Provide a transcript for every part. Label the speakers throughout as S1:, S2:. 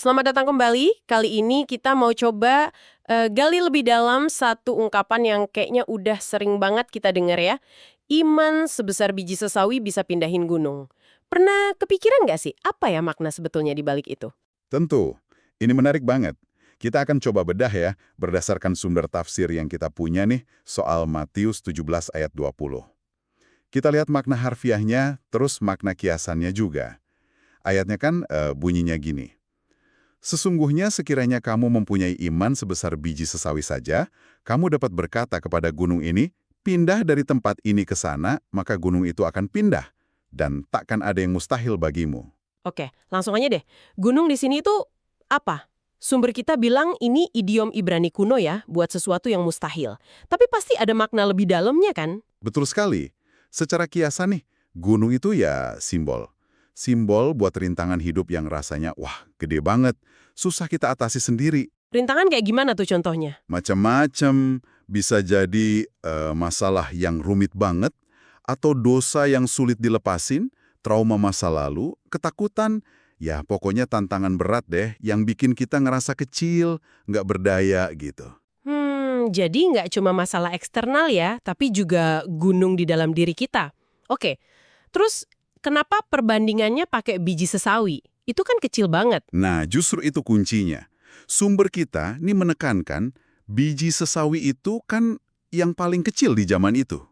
S1: Selamat datang kembali. Kali ini kita mau coba gali lebih dalam satu ungkapan yang kayaknya udah sering banget kita dengar ya. Iman sebesar biji sesawi bisa pindahin gunung. Pernah kepikiran nggak sih apa ya makna sebetulnya di balik itu?
S2: Tentu, ini menarik banget. Kita akan coba bedah ya, berdasarkan sumber tafsir yang kita punya nih, soal Matius 17 ayat 20. Kita lihat makna harfiahnya, terus makna kiasannya juga. Ayatnya kan bunyinya gini. Sesungguhnya sekiranya kamu mempunyai iman sebesar biji sesawi saja, kamu dapat berkata kepada gunung ini, pindah dari tempat ini ke sana, maka gunung itu akan pindah, dan takkan ada yang mustahil bagimu.
S1: Oke, langsung aja deh. Gunung di sini itu apa? Sumber kita bilang ini idiom Ibrani kuno ya, buat sesuatu yang mustahil. Tapi pasti ada makna lebih dalamnya kan?
S2: Betul sekali. Secara kiasan nih, gunung itu ya simbol. Simbol buat rintangan hidup yang rasanya, wah, gede banget. Susah kita atasi sendiri.
S1: Rintangan kayak gimana tuh contohnya?
S2: Macam-macam, bisa jadi masalah yang rumit banget, atau dosa yang sulit dilepasin, trauma masa lalu, ketakutan, ya pokoknya tantangan berat deh yang bikin kita ngerasa kecil, nggak berdaya gitu.
S1: Jadi nggak cuma masalah eksternal ya, tapi juga gunung di dalam diri kita. Oke, terus kenapa perbandingannya pakai biji sesawi? Itu kan kecil banget.
S2: Nah, justru itu kuncinya. Sumber kita ini menekankan biji sesawi itu kan yang paling kecil di zaman itu.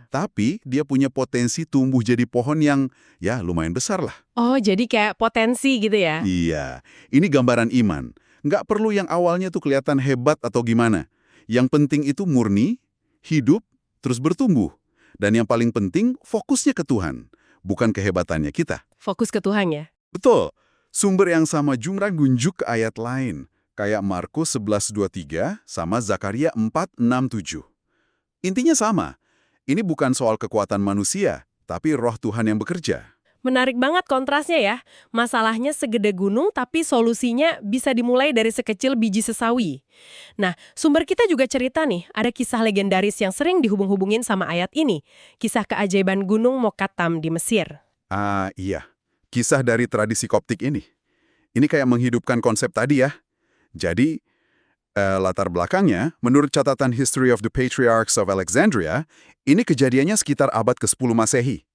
S2: Tapi dia punya potensi tumbuh jadi pohon yang ya lumayan besar lah.
S1: Oh, jadi kayak potensi gitu ya?
S2: Iya, ini gambaran iman. Nggak perlu yang awalnya tuh kelihatan hebat atau gimana. Yang penting itu murni, hidup, terus bertumbuh. Dan yang paling penting fokusnya ke Tuhan, bukan kehebatannya kita.
S1: Fokus ke Tuhan ya?
S2: Betul. Sumber yang sama jumlah ngunjuk ke ayat lain, kayak Markus 11:23 sama Zakaria 4:6-7. Intinya sama. Ini bukan soal kekuatan manusia, tapi roh Tuhan yang bekerja.
S1: Menarik banget kontrasnya ya. Masalahnya segede gunung tapi solusinya bisa dimulai dari sekecil biji sesawi. Nah, sumber kita juga cerita nih, ada kisah legendaris yang sering dihubung-hubungin sama ayat ini. Kisah keajaiban Gunung Mokatam di Mesir.
S2: Ah, iya. Kisah dari tradisi Koptik ini. Ini kayak menghidupkan konsep tadi ya. Jadi, latar belakangnya, menurut catatan History of the Patriarchs of Alexandria, ini kejadiannya sekitar abad ke-10 Masehi.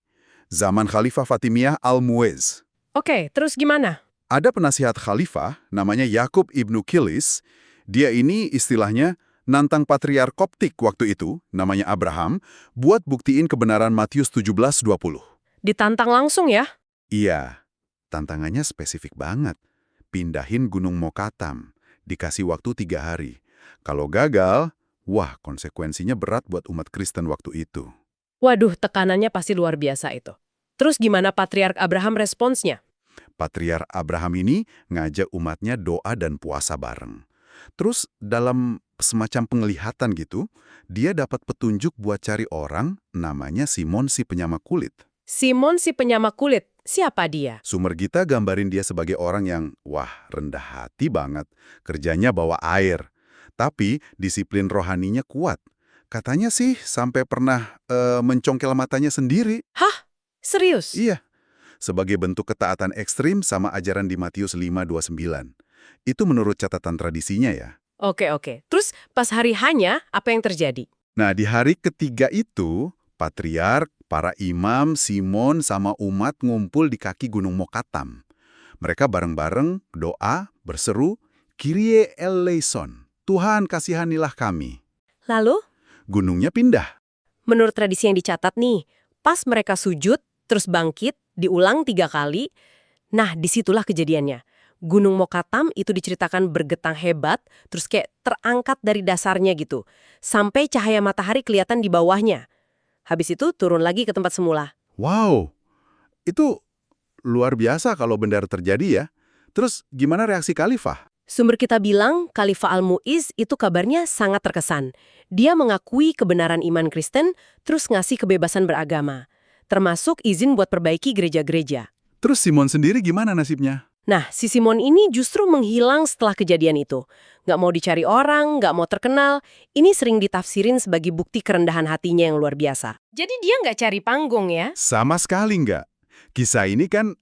S2: Zaman Khalifah Fatimiyah Al-Mu'izz.
S1: Oke, terus gimana?
S2: Ada penasihat khalifah, namanya Yakub ibnu Kilis. Dia ini istilahnya nantang patriark Koptik waktu itu, namanya Abraham, buat buktiin kebenaran Matius 17:20.
S1: Ditantang langsung ya?
S2: Iya, tantangannya spesifik banget. Pindahin Gunung Mokatam, dikasih waktu 3 hari. Kalau gagal, wah konsekuensinya berat buat umat Kristen waktu itu.
S1: Waduh, tekanannya pasti luar biasa itu. Terus gimana Patriark Abraham responsnya?
S2: Patriark Abraham ini ngajak umatnya doa dan puasa bareng. Terus dalam semacam penglihatan gitu, dia dapat petunjuk buat cari orang namanya Simon si penyamak kulit.
S1: Simon si penyamak kulit, siapa dia?
S2: Sumber kita gambarin dia sebagai orang yang, wah, rendah hati banget. Kerjanya bawa air. Tapi disiplin rohaninya kuat. Katanya sih sampai pernah mencongkel matanya sendiri.
S1: Hah? Serius?
S2: Iya, sebagai bentuk ketaatan ekstrim sama ajaran di Matius 5:29. Itu menurut catatan tradisinya ya.
S1: Oke. Terus pas hari hanya, apa yang terjadi?
S2: Nah, di hari ketiga itu, patriark, para imam, Simon, sama umat ngumpul di kaki Gunung Mokatam. Mereka bareng-bareng doa, berseru, Kyrie eleison, Tuhan kasihanilah kami.
S1: Lalu,
S2: Gunungnya pindah.
S1: menurut tradisi yang dicatat nih, pas mereka sujud, terus bangkit, diulang 3 kali, nah disitulah kejadiannya. Gunung Mokatam itu diceritakan bergetang hebat, terus kayak terangkat dari dasarnya gitu. Sampai cahaya matahari kelihatan di bawahnya. Habis itu turun lagi ke tempat semula.
S2: Wow, itu luar biasa kalau benar terjadi ya. Terus gimana reaksi Khalifah?
S1: Sumber kita bilang Khalifah Al-Mu'izz itu kabarnya sangat terkesan. Dia mengakui kebenaran iman Kristen, terus ngasih kebebasan beragama. Termasuk izin buat perbaiki gereja-gereja.
S2: Terus Simon sendiri gimana nasibnya?
S1: Nah, si Simon ini justru menghilang setelah kejadian itu. Nggak mau dicari orang, nggak mau terkenal. Ini sering ditafsirin sebagai bukti kerendahan hatinya yang luar biasa. Jadi dia nggak cari panggung ya?
S2: Sama sekali nggak. Kisah ini kan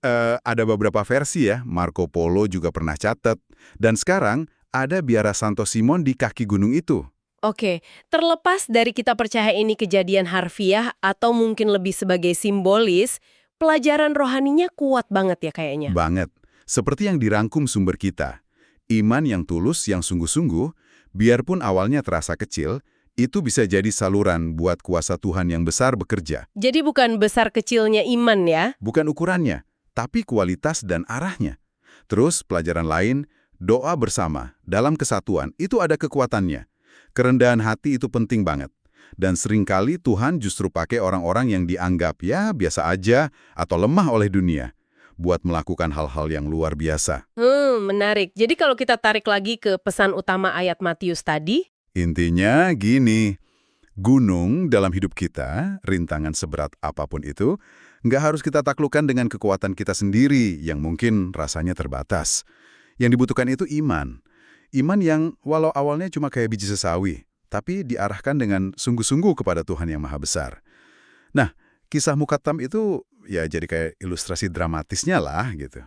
S2: ada beberapa versi ya, Marco Polo juga pernah catat. Dan sekarang ada biara Santo Simon di kaki gunung itu.
S1: Oke, terlepas dari kita percaya ini kejadian harfiah atau mungkin lebih sebagai simbolis, pelajaran rohaninya kuat banget ya kayaknya.
S2: Banget. Seperti yang dirangkum sumber kita. Iman yang tulus, yang sungguh-sungguh, biarpun awalnya terasa kecil, itu bisa jadi saluran buat kuasa Tuhan yang besar bekerja.
S1: Jadi bukan besar kecilnya iman ya?
S2: Bukan ukurannya, tapi kualitas dan arahnya. Terus pelajaran lain, doa bersama, dalam kesatuan, itu ada kekuatannya. Kerendahan hati itu penting banget. Dan seringkali Tuhan justru pakai orang-orang yang dianggap ya biasa aja atau lemah oleh dunia buat melakukan hal-hal yang luar biasa.
S1: Menarik. Jadi kalau kita tarik lagi ke pesan utama ayat Matius tadi,
S2: Intinya gini, gunung dalam hidup kita, rintangan seberat apapun itu, nggak harus kita taklukkan dengan kekuatan kita sendiri yang mungkin rasanya terbatas. Yang dibutuhkan itu iman. Iman yang walau awalnya cuma kayak biji sesawi, tapi diarahkan dengan sungguh-sungguh kepada Tuhan yang Maha Besar. Nah, kisah Mukatam itu ya jadi kayak ilustrasi dramatisnya lah gitu.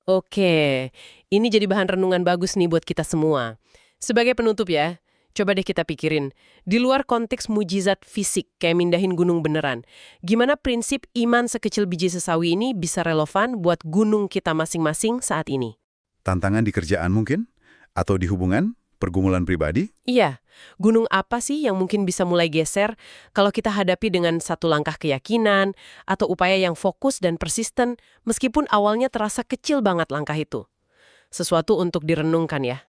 S1: oke, ini jadi bahan renungan bagus nih buat kita semua. Sebagai penutup ya, coba deh kita pikirin, di luar konteks mujizat fisik kayak mindahin gunung beneran, gimana prinsip iman sekecil biji sesawi ini bisa relevan buat gunung kita masing-masing saat ini?
S2: Tantangan di kerjaan mungkin? Atau di hubungan? Pergumulan pribadi?
S1: Iya, gunung apa sih yang mungkin bisa mulai geser kalau kita hadapi dengan satu langkah keyakinan atau upaya yang fokus dan persisten meskipun awalnya terasa kecil banget langkah itu? Sesuatu untuk direnungkan ya.